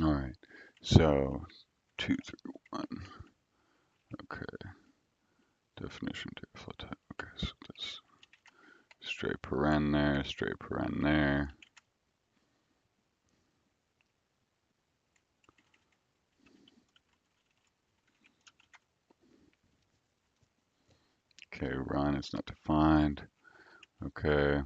All right. So 231. Okay. Definition table type. Okay. So that's straight paren there, straight paren there. Okay. Run is not defined. Okay.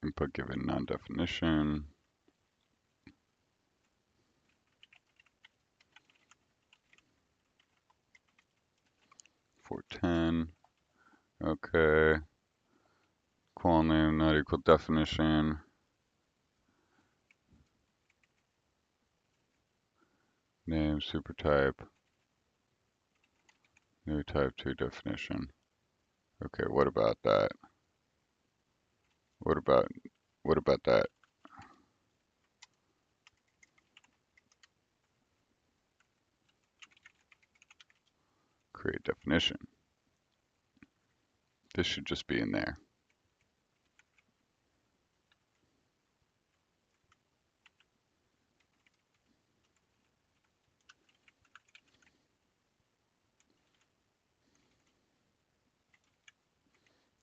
Input given non-definition. 410. Okay. Qual name not equal definition. Name super type. New type 2 definition. Okay, what about that? What about that? Create definition. This should just be in there.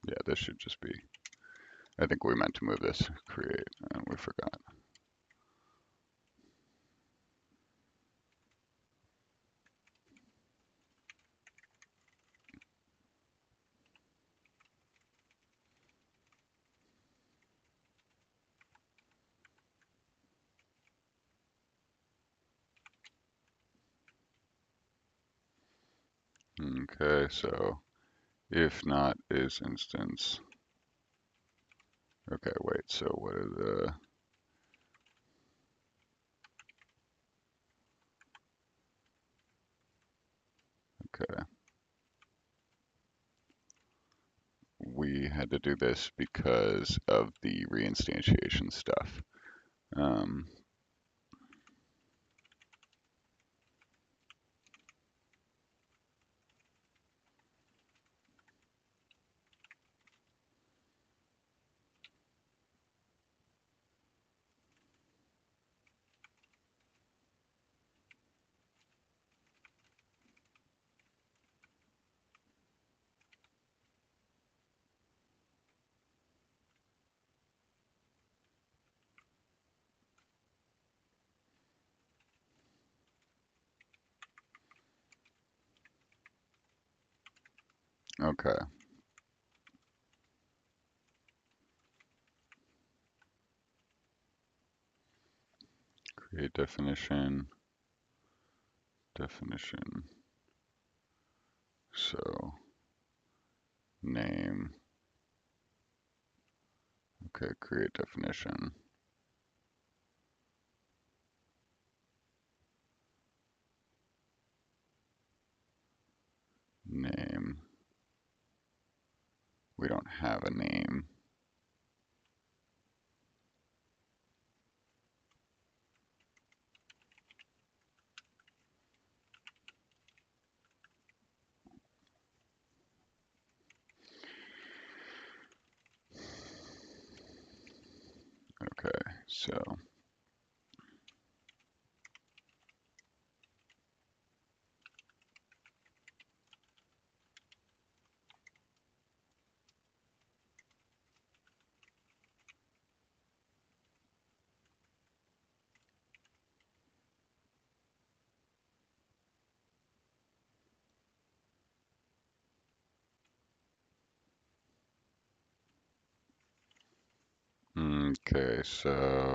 Yeah, this should just be. I think we meant to move this create and we forgot. Okay, so if not is instance. Okay, wait, so what are the, okay. We had to do this because of the reinstantiation stuff. Um, okay, create definition, definition. So name, okay, create definition. Name, we don't have a name. Okay, so, okay, so,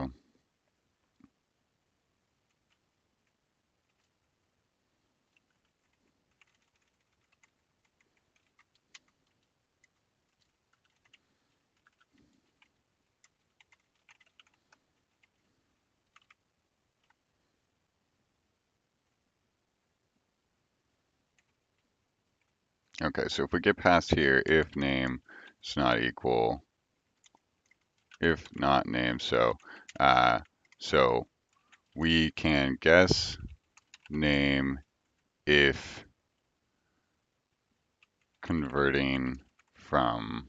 Okay, so if we get past here, if name is not equal, if not name, uh, so we can guess name if converting from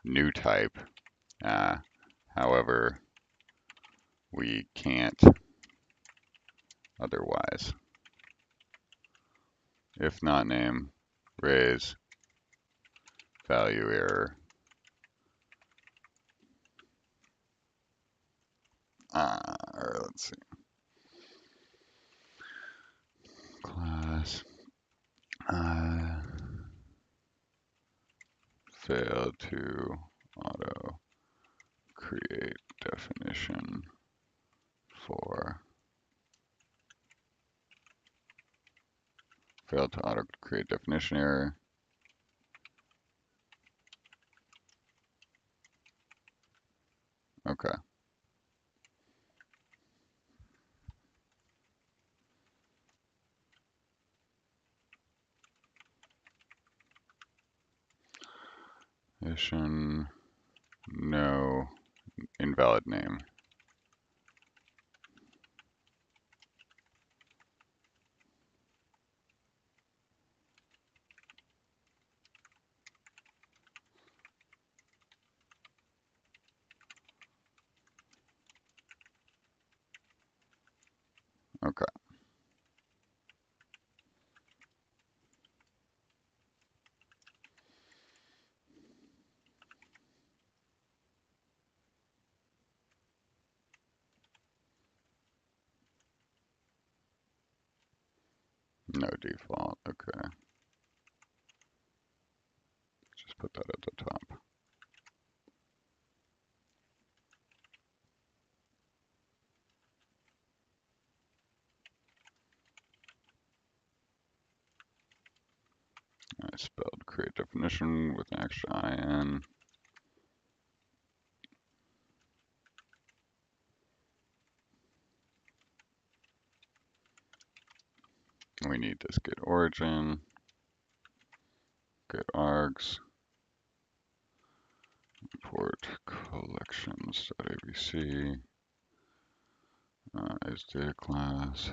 new type. Uh, however, we can't otherwise. If not name, raise value error. Or let's see, class failed to auto create definition for failed to auto create definition error. Okay. Definition, no invalid name. Okay. No default. Okay. Just put that at the top. I spelled create definition with an extra IN. We need this get origin, get args, import collections.abc is data class.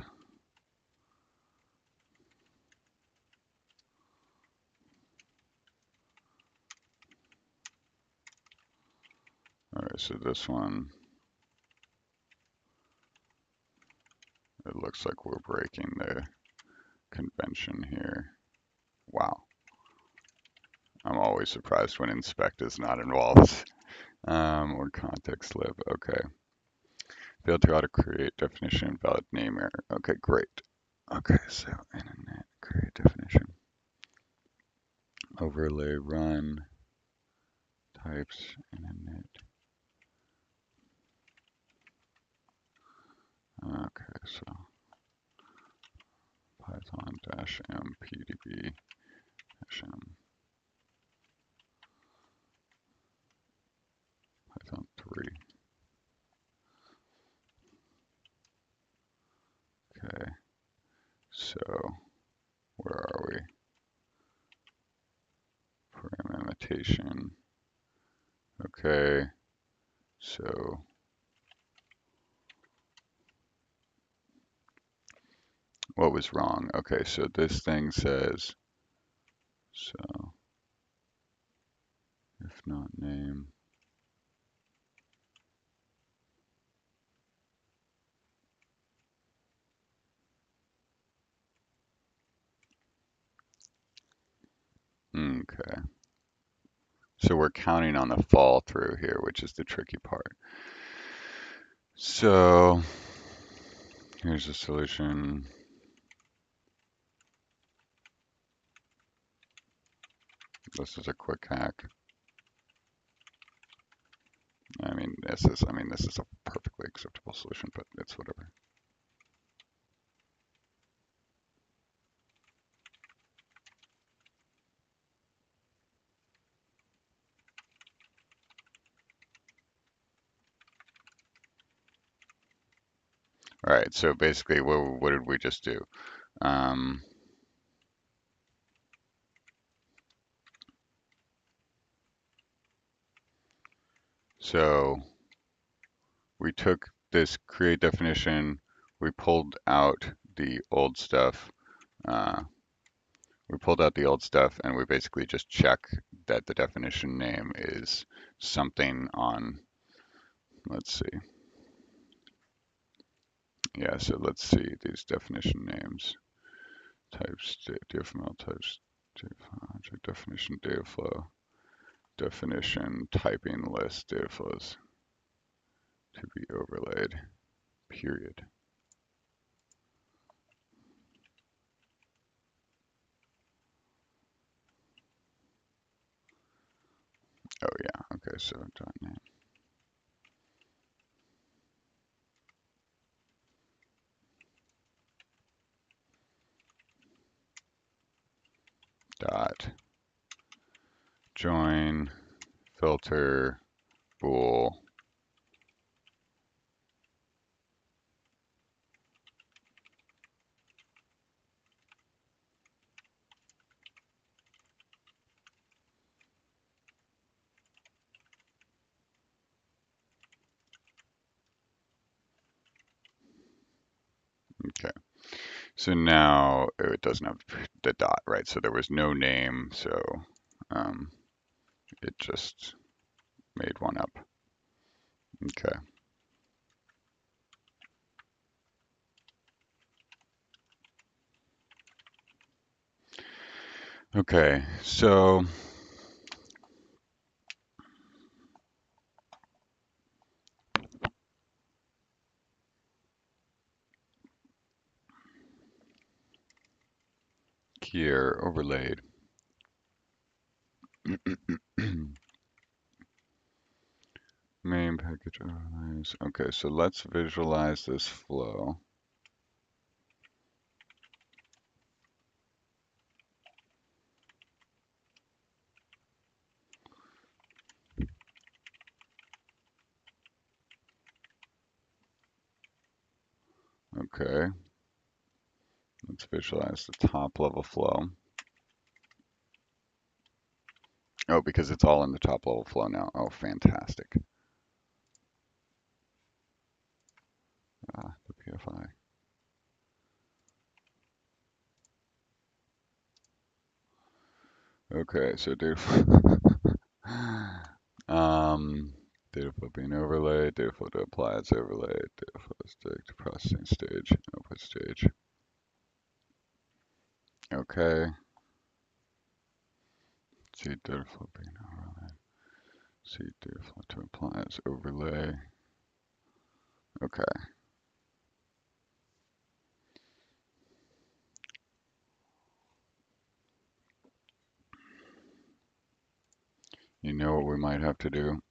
All right, so this one, it looks like we're breaking the convention here. Wow. I'm always surprised when inspect is not involved. Or context lib. Okay. Failed to auto create definition invalid name error. Okay, great. Okay, so internet create definition. Overlay run types internet. Okay, so Python -m pdb -m Python 3. Okay, so where are we? Param imitation. Okay, so what was wrong? Okay, so this thing says, so if not name, okay. So we're counting on the fall through here, which is the tricky part. So here's the solution. This is a quick hack. This is a perfectly acceptable solution, but it's whatever. All right, so basically, what did we just do? So we took this create definition, we pulled out the old stuff, uh, and we basically just check that the definition name is something on, let's see. Yeah, so let's see these definition names. Types, DFML types, definition, data flow, definition, typing list, data flows to be overlaid, period. Oh yeah, okay, so .name. Dot join filter bool okay. So now it doesn't have the dot, right? So there was no name, so it just made one up. Okay. Okay, so here overlaid. Main package overlays. Okay, so let's visualize this flow. Okay, let's visualize the top level flow. Oh, because it's all in the top level flow now. Oh, fantastic. The PFI. Okay, so data data flow being overlaid, data flow to apply its overlay, data flow stick to processing stage, output stage. Okay. See data flow being overlaid. See data flow to apply its overlay. Okay. You know what we might have to do?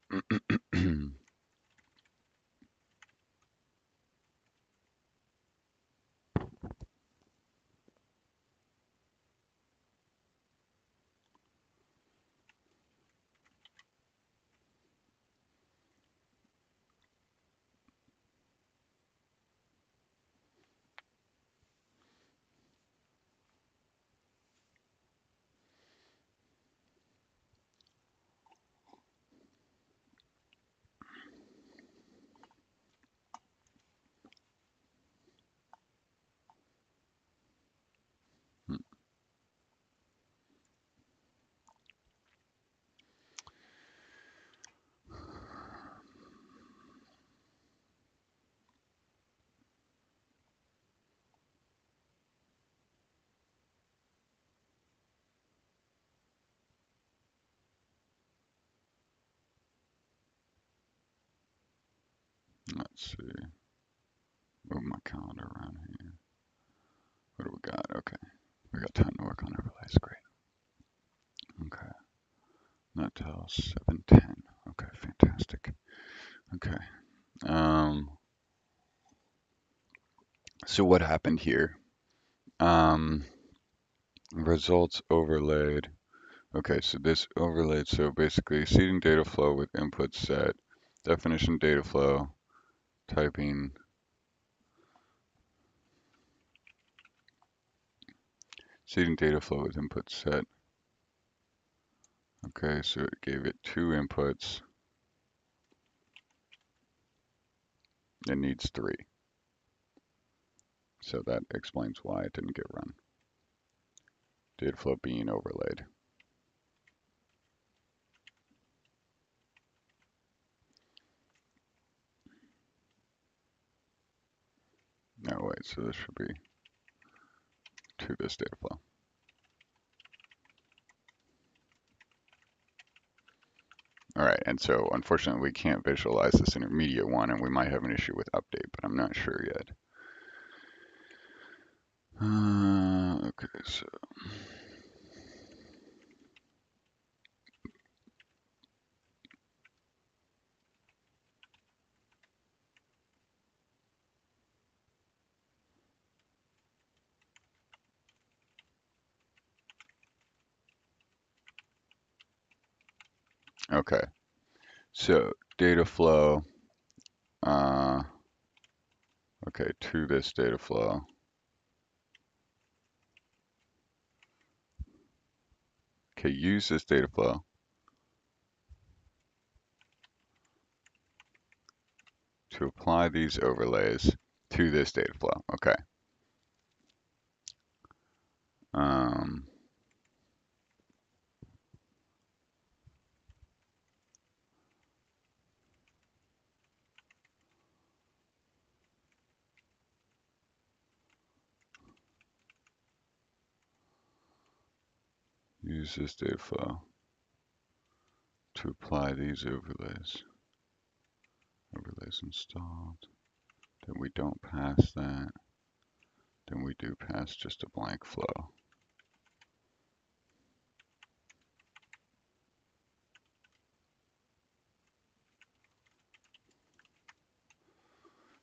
Let's see. Move my calendar around here. What do we got? Okay. We got time to work on overlays. Great. Okay. Not till 7:10. Okay, fantastic. Okay. So what happened here? Results overlaid. Okay, so this overlaid, so basically seeding data flow with input set, definition data flow, typing, seeding data flow with input set. Okay, so it gave it two inputs. It needs 3. So that explains why it didn't get run. Data flow being overlaid. No, wait, so this should be to this data flow. All right, and so unfortunately we can't visualize this intermediate one, and we might have an issue with update, but I'm not sure yet. Okay, so okay, so data flow, okay, to this data flow. Okay, use this data flow to apply these overlays to this data flow. Okay. Um, use this data flow to apply these overlays. Overlays installed. Then we don't pass that. Then we do pass just a blank flow.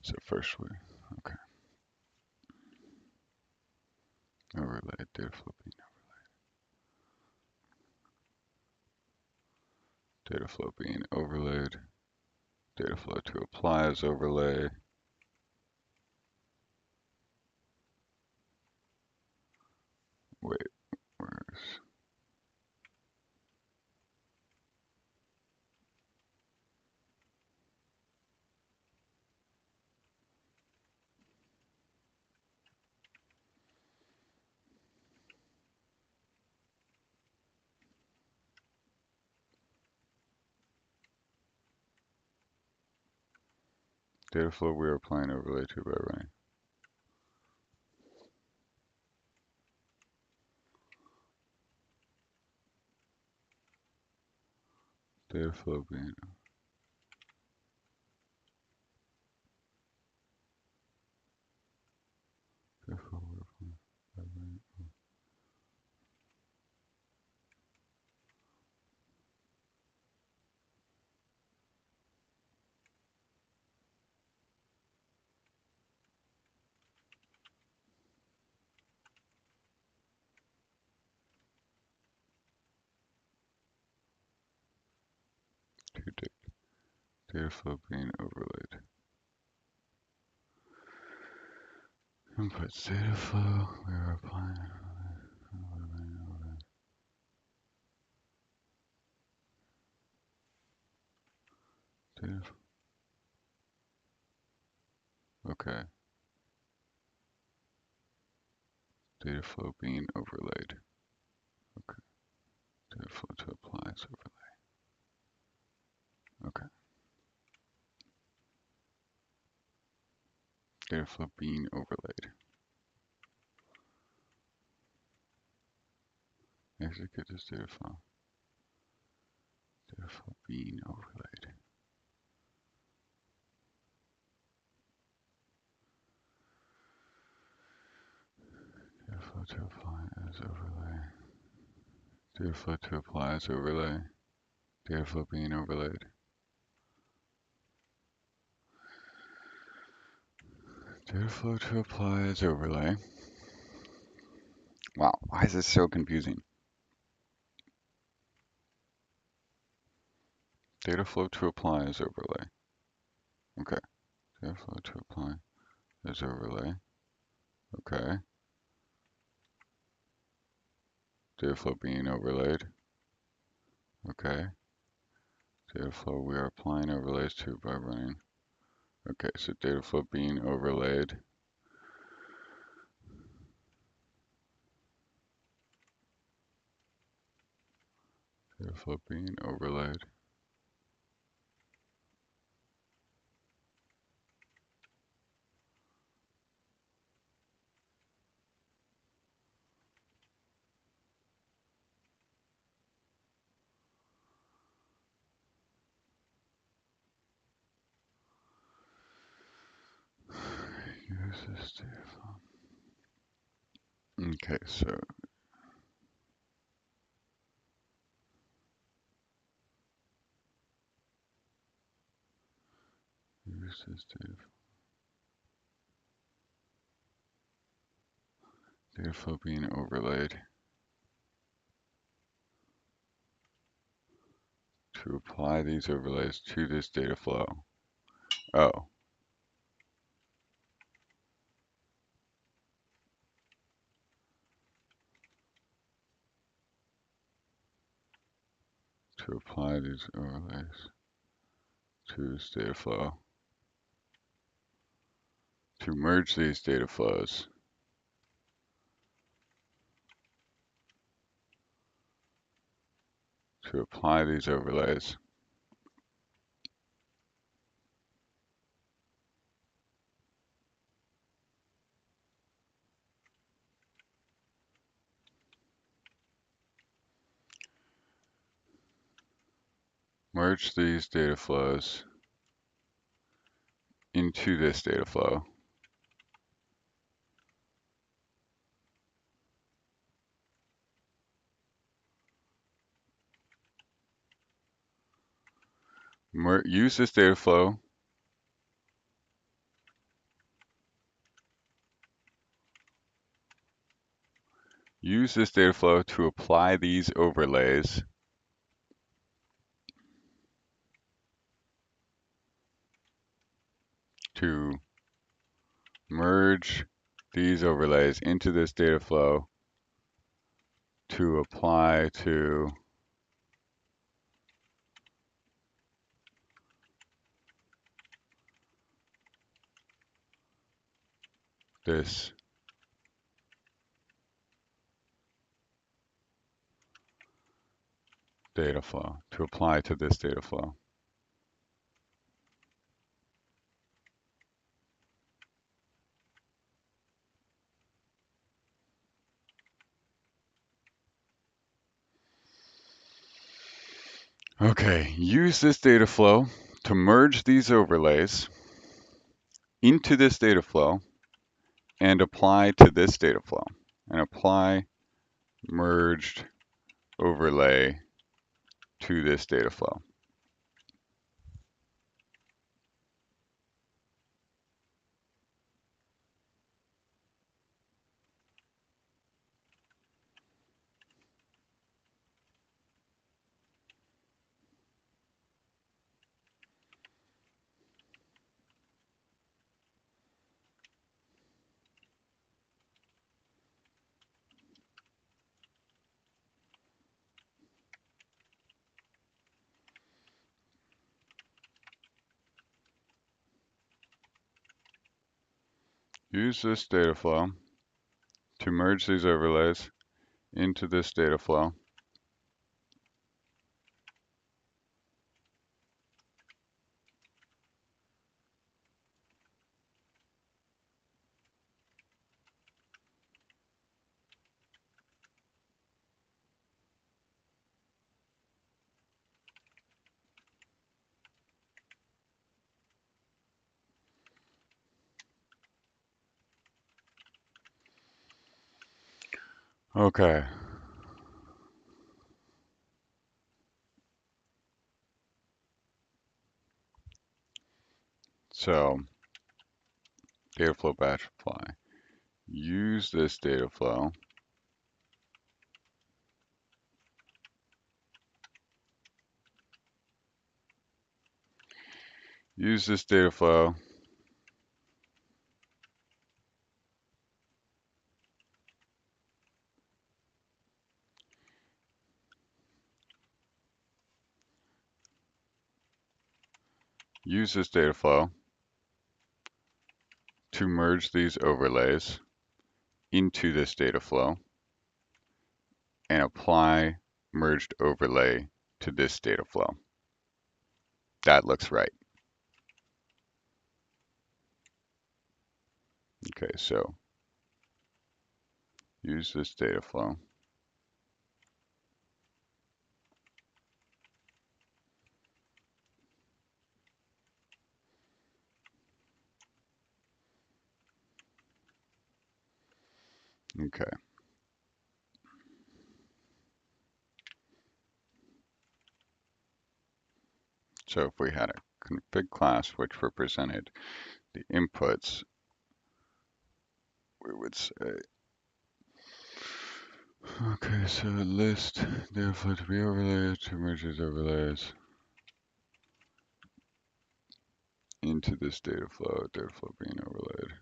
So first we, okay. Overlay, data flow being overlaid. Data flow being overlaid. Data flow to apply as overlay. Wait, where's data flow we are applying overlay to by running. Data flow being data flow we are applying by running. Data flow being overlaid. Inputs data flow, we are applying data. Okay. Data flow being overlaid. Okay. Data flow to apply as overlay. Okay. Data flow being overlaid. Execute this data flow. Data flow being overlaid. Data flow to apply as overlay. Data flow to apply as overlay. Data flow being overlaid. Data flow to apply as overlay. Wow, why is this so confusing? Data flow to apply as overlay. Okay. Data flow to apply as overlay. Okay. Data flow being overlaid. Okay. Data flow we are applying overlays to by running. Okay, so data flow being overlaid. Data flow being overlaid. Use this data flow. Okay, so use this data flow being overlaid to apply these overlays to this data flow. Oh, to apply these overlays to this data flow. To merge these data flows. To apply these overlays. Merge these data flows into this data flow. Use this data flow to apply these overlays to merge these overlays into this data flow to apply to this data flow, to apply to this data flow. Okay, use this data flow to merge these overlays into this data flow and apply to this data flow. And apply merged overlay to this data flow. Use this data flow to merge these overlays into this data flow. Okay. So, data flow batch apply. Use this data flow use this data flow use this data flow to merge these overlays into this data flow and apply merged overlay to this data flow. That looks right. Okay, so use this data flow. Okay. So if we had a config class which represented the inputs, we would say, okay, so list data flow to be overlaid to merge these overlays into this data flow being overlaid.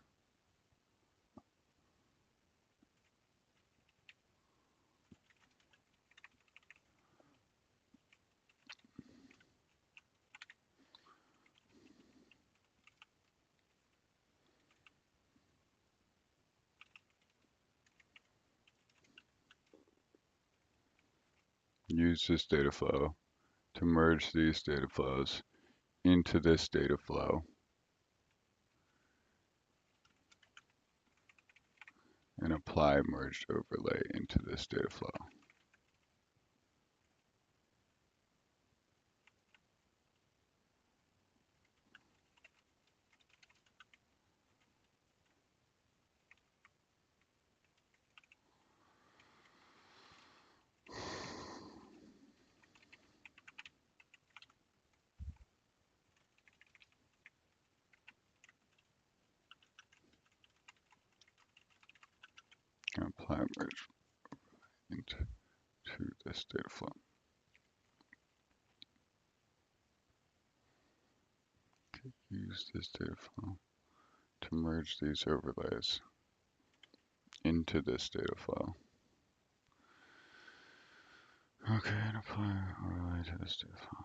Use this data flow to merge these data flows into this data flow and apply merged overlay into this data flow. And apply merge into this data flow. Okay, use this data flow to merge these overlays into this data flow. Okay, and apply overlay to this data flow.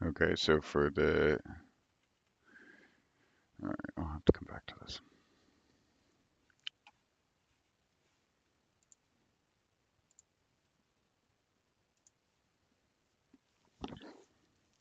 Okay, so for the, all right, I'll have to come back to this.